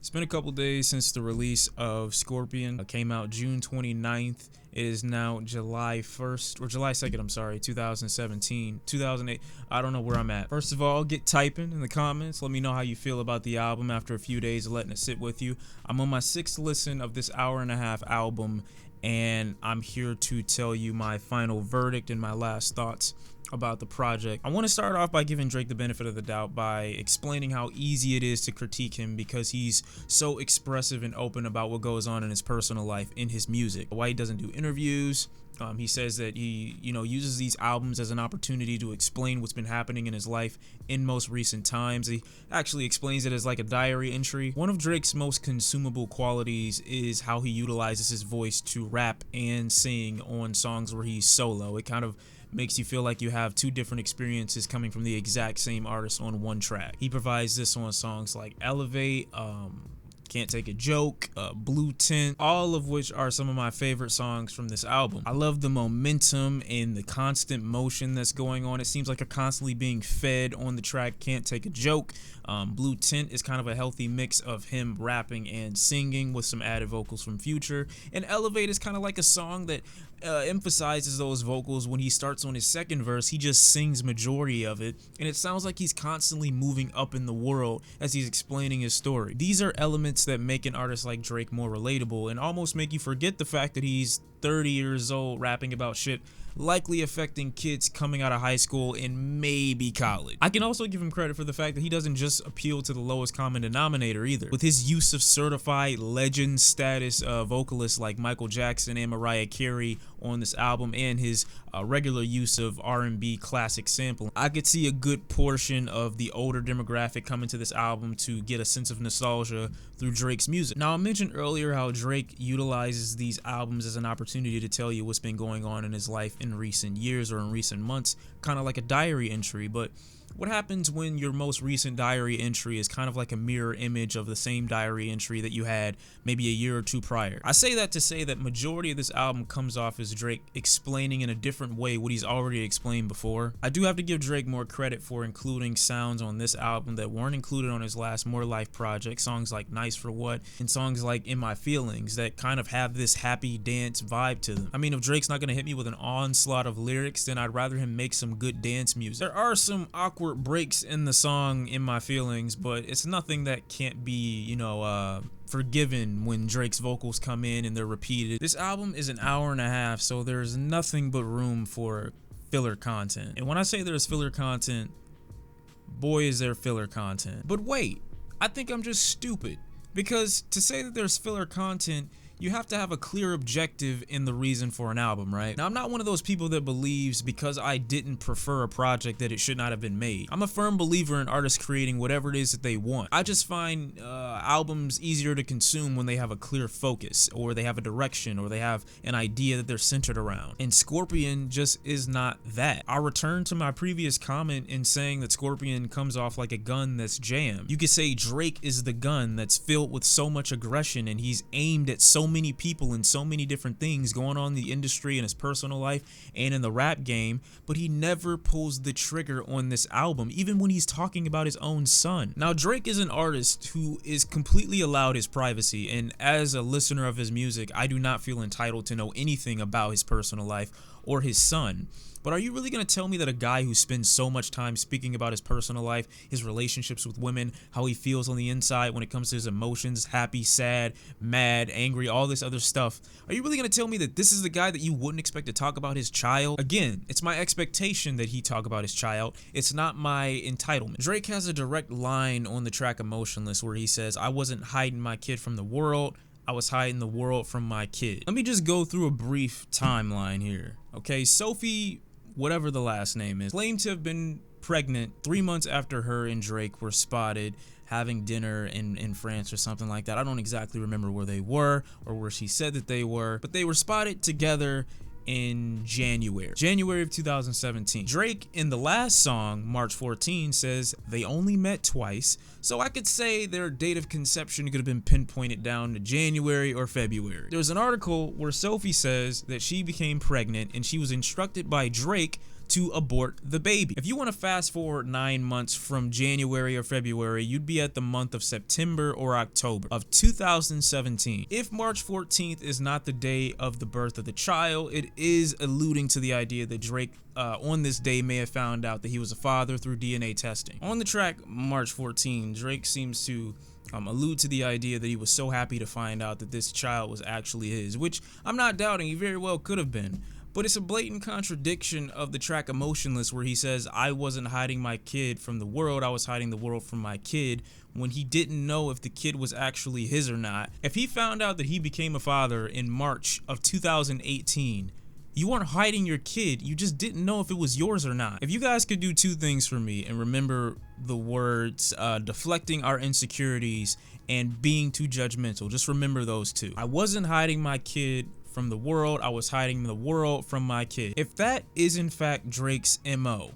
It's been a couple days since the release of Scorpion. It came out June 29th. It is now July 1st, or July 2nd, I'm sorry, 2017, 2008. I don't know where I'm at. First of all, get typing in the comments. Let me know how you feel about the album after a few days of letting it sit with you. I'm on my 6th listen of this hour-and-a-half album, and I'm here to tell you my final verdict and my last thoughts about the project. I want to start off by giving Drake the benefit of the doubt by explaining how easy it is to critique him because he's so expressive and open about what goes on in his personal life in his music. Why he doesn't do interviews. He says that he, uses these albums as an opportunity to explain what's been happening in his life in most recent times. He actually explains it as like a diary entry. One of Drake's most consumable qualities is how he utilizes his voice to rap and sing on songs where he's solo. It kind of makes you feel like you have two different experiences coming from the exact same artist on one track. He provides this on songs like Elevate, Can't Take a Joke, Blue Tint, all of which are some of my favorite songs from this album. I love the momentum and the constant motion that's going on. It seems like you're constantly being fed on the track Can't Take a Joke. Blue Tint is kind of a healthy mix of him rapping and singing with some added vocals from Future. And Elevate is kind of like a song that emphasizes those vocals. When he starts on his second verse, he just sings majority of it, and it sounds like he's constantly moving up in the world as he's explaining his story. These are elements that make an artist like Drake more relatable and almost make you forget the fact that he's 30 years old rapping about shit likely affecting kids coming out of high school and maybe college. I can also give him credit for the fact that he doesn't just appeal to the lowest common denominator either. With his use of certified legend status vocalists like Michael Jackson and Mariah Carey on this album, and his regular use of R&B classic sampling, I could see a good portion of the older demographic coming to this album to get a sense of nostalgia through Drake's music. Now, I mentioned earlier how Drake utilizes these albums as an opportunity to tell you what's been going on in his life in recent years or in recent months, kind of like a diary entry. But what happens when your most recent diary entry is kind of like a mirror image of the same diary entry that you had maybe a year or two prior? I say that to say that majority of this album comes off as Drake explaining in a different way what he's already explained before. I do have to give Drake more credit for including sounds on this album that weren't included on his last More Life project, songs like Nice for What and songs like In My Feelings that kind of have this happy dance vibe to them. I mean, if Drake's not going to hit me with an onslaught of lyrics, then I'd rather him make some good dance music. There are some awkward breaks in the song In My Feelings, but it's nothing that can't be, forgiven when Drake's vocals come in and they're repeated. This album is an hour and a half, so there's nothing but room for filler content. And when I say there's filler content, boy is there filler content. But wait, I think I'm just stupid, because to say that there's filler content, you have to have a clear objective in the reason for an album, right? Now, I'm not one of those people that believes because I didn't prefer a project that it should not have been made. I'm a firm believer in artists creating whatever it is that they want. I just find albums easier to consume when they have a clear focus, or they have a direction, or they have an idea that they're centered around. And Scorpion just is not that. I return to my previous comment in saying that Scorpion comes off like a gun that's jammed. You could say Drake is the gun that's filled with so much aggression, and he's aimed at so many people and so many different things going on in the industry, in his personal life and in the rap game, but he never pulls the trigger on this album, even when he's talking about his own son. Now, Drake is an artist who is completely allowed his privacy, and as a listener of his music, I do not feel entitled to know anything about his personal life or his son. But are you really going to tell me that a guy who spends so much time speaking about his personal life, his relationships with women, how he feels on the inside when it comes to his emotions, happy, sad, mad, angry, all this other stuff, are you really going to tell me that this is the guy that you wouldn't expect to talk about his child? Again, it's my expectation that he talk about his child. It's not my entitlement. Drake has a direct line on the track Emotionless where he says, "I wasn't hiding my kid from the world. I was hiding the world from my kid." Let me just go through a brief timeline here. Okay, Sophie, whatever the last name is, claimed to have been pregnant 3 months after her and Drake were spotted having dinner in France or something like that. I don't exactly remember where they were or where she said that they were, but they were spotted together in January of 2017. Drake in the last song, March 14, says they only met twice, so I could say their date of conception could have been pinpointed down to January or February. There's an article where Sophie says that she became pregnant and she was instructed by Drake to abort the baby. If you want to fast forward 9 months from January or February, you'd be at the month of September or October of 2017. If March 14th is not the day of the birth of the child, it is alluding to the idea that Drake on this day may have found out that he was a father through DNA testing. On the track March 14, Drake seems to allude to the idea that he was so happy to find out that this child was actually his, which I'm not doubting, he very well could have been. But it's a blatant contradiction of the track Emotionless, where he says, I wasn't hiding my kid from the world, I was hiding the world from my kid, when he didn't know if the kid was actually his or not. If he found out that he became a father in March of 2018, you weren't hiding your kid, you just didn't know if it was yours or not. If you guys could do two things for me and remember the words deflecting our insecurities and being too judgmental, just remember those two. I wasn't hiding my kid from the world, I was hiding the world from my kid. If that is in fact Drake's MO,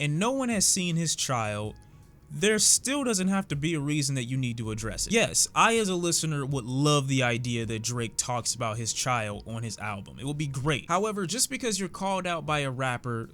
and no one has seen his child, there still doesn't have to be a reason that you need to address it. Yes, I as a listener would love the idea that Drake talks about his child on his album. It would be great. However, just because you're called out by a rapper,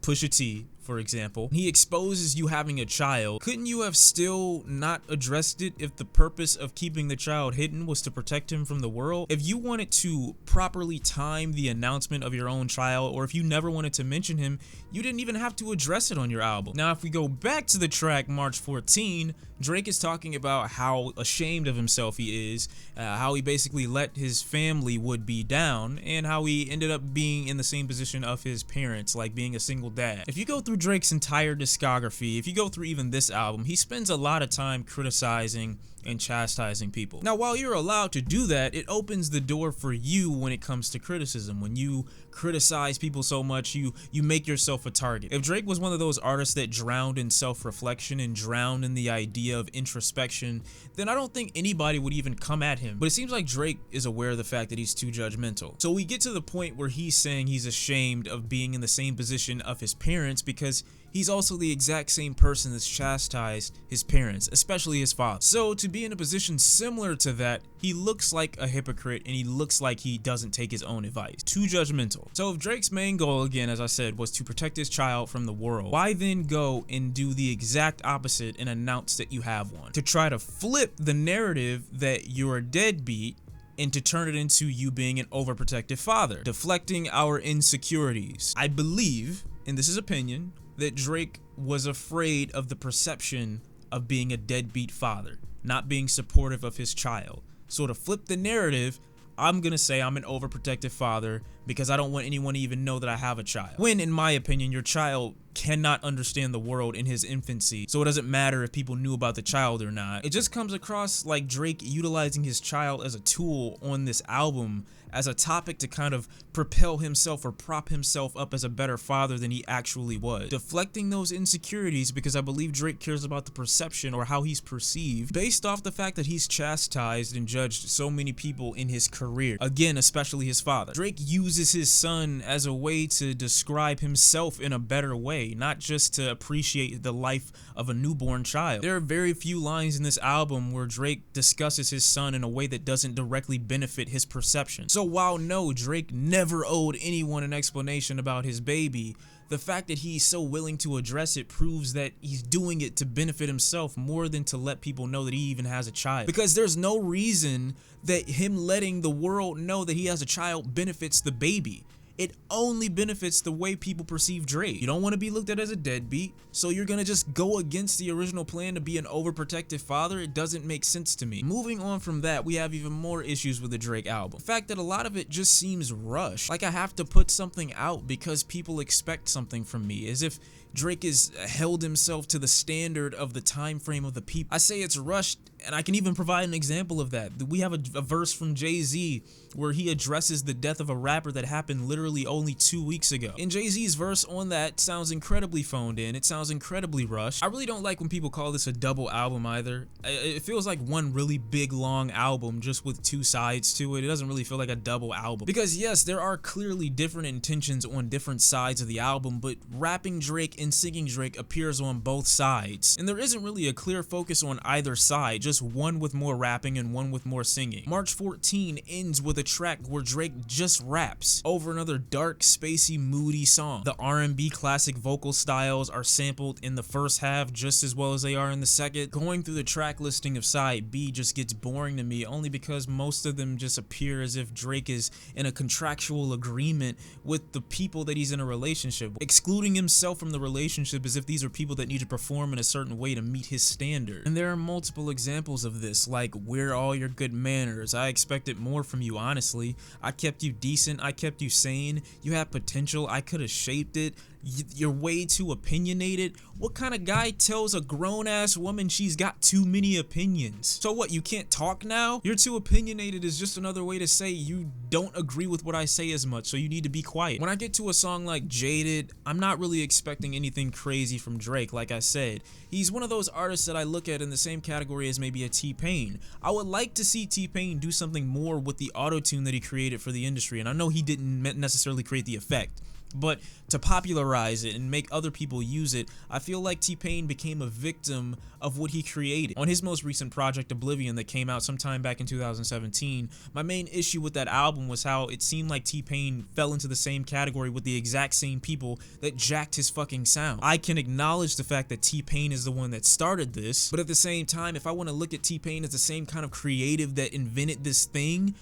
Pusha T, for example, he exposes you having a child, couldn't you have still not addressed it if the purpose of keeping the child hidden was to protect him from the world? If you wanted to properly time the announcement of your own child, or if you never wanted to mention him, you didn't even have to address it on your album. Now, if we go back to the track March 14, Drake is talking about how ashamed of himself he is, how he basically let his family would be down, and how he ended up being in the same position of his parents, like being a single dad. If you go through Drake's entire discography, if you go through even this album, he spends a lot of time criticizing and chastising people. Now, while you're allowed to do that, it opens the door for you when it comes to criticism. When you criticize people so much, you make yourself a target. If Drake was one of those artists that drowned in self-reflection and drowned in the idea of introspection, then I don't think anybody would even come at him. But it seems like Drake is aware of the fact that he's too judgmental. So we get to the point where he's saying he's ashamed of being in the same position of his parents, because he's also the exact same person that's chastised his parents, especially his father. So to be in a position similar to that, he looks like a hypocrite, and he looks like he doesn't take his own advice. Too judgmental. So if Drake's main goal, again, as I said, was to protect his child from the world, why then go and do the exact opposite and announce that you have one? To try to flip the narrative that you're a deadbeat and to turn it into you being an overprotective father, deflecting our insecurities. I believe, and this is opinion, that Drake was afraid of the perception of being a deadbeat father, not being supportive of his child. So to flip the narrative, I'm gonna say I'm an overprotective father because I don't want anyone to even know that I have a child. When, in my opinion, your child cannot understand the world in his infancy, so it doesn't matter if people knew about the child or not. It just comes across like Drake utilizing his child as a tool on this album, as a topic to kind of propel himself or prop himself up as a better father than he actually was. Deflecting those insecurities because I believe Drake cares about the perception or how he's perceived based off the fact that he's chastised and judged so many people in his career. Again, especially his father. Drake uses his son as a way to describe himself in a better way, not just to appreciate the life of a newborn child. There are very few lines in this album where Drake discusses his son in a way that doesn't directly benefit his perception. So while no, Drake never owed anyone an explanation about his baby, the fact that he's so willing to address it proves that he's doing it to benefit himself more than to let people know that he even has a child. Because there's no reason that him letting the world know that he has a child benefits the baby. It only benefits the way people perceive Drake. You don't want to be looked at as a deadbeat, so you're gonna just go against the original plan to be an overprotective father. It doesn't make sense to me. Moving on from that, we have even more issues with the Drake album. The fact that a lot of it just seems rushed. Like I have to put something out because people expect something from me, as if Drake has held himself to the standard of the time frame of the people. I say it's rushed, and I can even provide an example of that. We have a verse from Jay-Z where he addresses the death of a rapper that happened literally only 2 weeks ago. And Jay-Z's verse on that sounds incredibly phoned in. It sounds incredibly rushed. I really don't like when people call this a double album either. It feels like one really big long album just with two sides to it. It doesn't really feel like a double album. Because yes, there are clearly different intentions on different sides of the album, but rapping Drake and singing Drake appears on both sides. And there isn't really a clear focus on either side, just one with more rapping and one with more singing. March 14 ends with a track where Drake just raps over another dark, spacey, moody song. The R&B classic vocal styles are sampled in the first half just as well as they are in the second. Going through the track listing of side B just gets boring to me, only because most of them just appear as if Drake is in a contractual agreement with the people that he's in a relationship with, excluding himself from the relationship as if these are people that need to perform in a certain way to meet his standard. And there are multiple examples of this, like, where are all your good manners? I expected more from you, honestly. I kept you decent, I kept you sane, you had potential, I could have shaped it. You're way too opinionated. What kind of guy tells a grown-ass woman she's got too many opinions? So what, you can't talk now? You're too opinionated is just another way to say you don't agree with what I say as much, so you need to be quiet. When I get to a song like Jaded, I'm not really expecting anything crazy from Drake. Like I said, he's one of those artists that I look at in the same category as maybe a T-Pain. I would like to see T-Pain do something more with the auto-tune that he created for the industry, and I know he didn't necessarily create the effect, but to popularize it and make other people use it, I feel like T-Pain became a victim of what he created. On his most recent project, Oblivion, that came out sometime back in 2017, my main issue with that album was how it seemed like T-Pain fell into the same category with the exact same people that jacked his fucking sound. I can acknowledge the fact that T-Pain is the one that started this, but at the same time, if I want to look at T-Pain as the same kind of creative that invented this thing,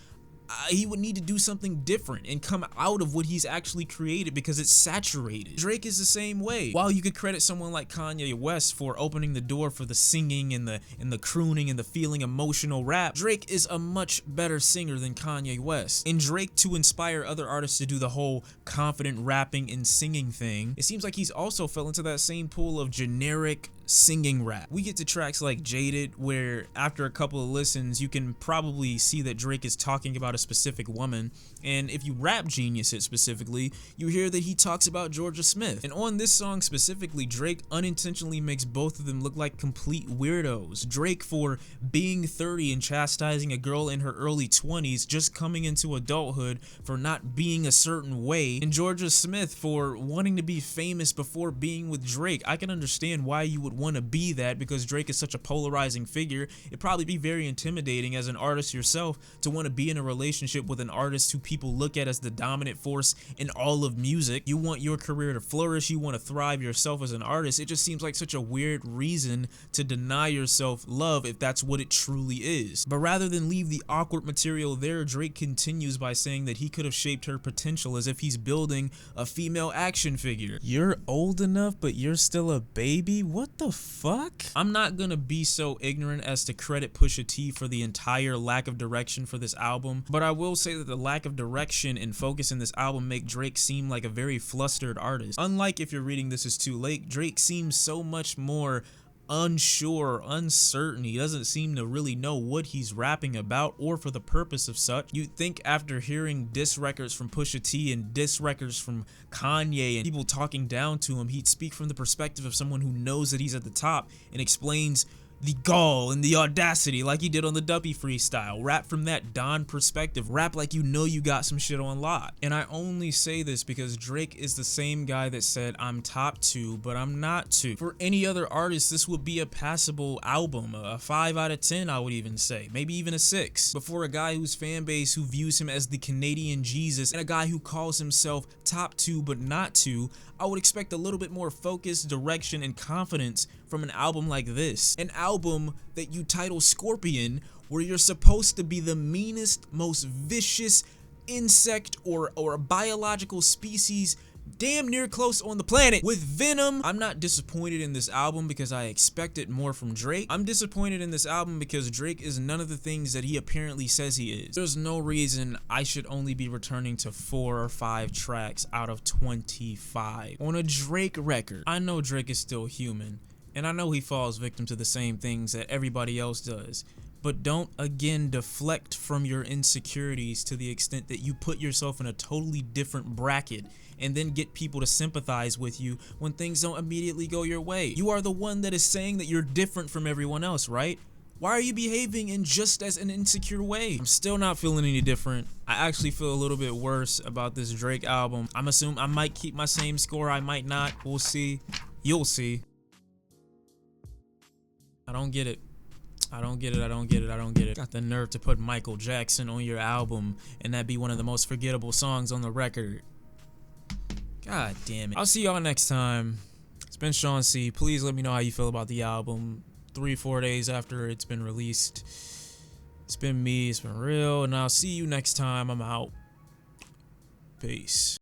he would need to do something different and come out of what he's actually created, because it's saturated. Drake is the same way. While you could credit someone like Kanye West for opening the door for the singing and the crooning and the feeling emotional rap, Drake is a much better singer than Kanye West. And Drake, to inspire other artists to do the whole confident rapping and singing thing, it seems like he's also fell into that same pool of generic singing rap. We get to tracks like Jaded, where after a couple of listens, you can probably see that Drake is talking about a specific woman, and if you rap genius it specifically, you hear that he talks about Georgia Smith. And on this song specifically, Drake unintentionally makes both of them look like complete weirdos. Drake for being 30 and chastising a girl in her early 20s just coming into adulthood for not being a certain way, and Georgia Smith for wanting to be famous before being with Drake. I can understand why you would want to be that, because Drake is such a polarizing figure. It'd probably be very intimidating as an artist yourself to want to be in a relationship with an artist who people look at as the dominant force in all of music. You want your career to flourish, you want to thrive yourself as an artist. It just seems like such a weird reason to deny yourself love if that's what it truly is. But rather than leave the awkward material there, Drake continues by saying that he could have shaped her potential, as if he's building a female action figure. You're old enough, but you're still a baby? What the fuck? I'm not gonna be so ignorant as to credit Pusha T for the entire lack of direction for this album, but I will say that the lack of direction and focus in this album make Drake seem like a very flustered artist. Unlike If You're Reading This Is Too Late, Drake seems so much more unsure, uncertain. He doesn't seem to really know what he's rapping about or for the purpose of such. You'd think after hearing diss records from Pusha T and diss records from Kanye and people talking down to him, he'd speak from the perspective of someone who knows that he's at the top and explains the gall and the audacity like he did on the Duppy freestyle. Rap from that Don perspective. Rap like you know you got some shit on lock. And I only say this because Drake is the same guy that said, I'm top 2, but I'm not 2. For any other artist, this would be a passable album, a 5 out of 10, I would even say, maybe even a 6. But for a guy whose fan base who views him as the Canadian Jesus, and a guy who calls himself top 2 but not 2, I would expect a little bit more focus, direction, and confidence from an album like this. An album that you title Scorpion, where you're supposed to be the meanest, most vicious insect or biological species damn near close on the planet with venom. I'm not disappointed in this album because I expected more from Drake. I'm disappointed in this album because Drake is none of the things that he apparently says he is. There's no reason I should only be returning to 4 or 5 tracks out of 25 on a Drake record. I know Drake is still human, and I know he falls victim to the same things that everybody else does. But don't again deflect from your insecurities to the extent that you put yourself in a totally different bracket and then get people to sympathize with you when things don't immediately go your way. You are the one that is saying that you're different from everyone else, right? Why are you behaving in just as an insecure way? I'm still not feeling any different. I actually feel a little bit worse about this Drake album. I'm assuming I might keep my same score, I might not. We'll see. You'll see. I don't get it. I don't get it. I don't get it. I don't get it. Got the nerve to put Michael Jackson on your album and that be one of the most forgettable songs on the record. God damn it. I'll see y'all next time. It's been Shawn C. Please let me know how you feel about the album 3-4 days after it's been released. It's been me. It's been real. And I'll see you next time. I'm out. Peace.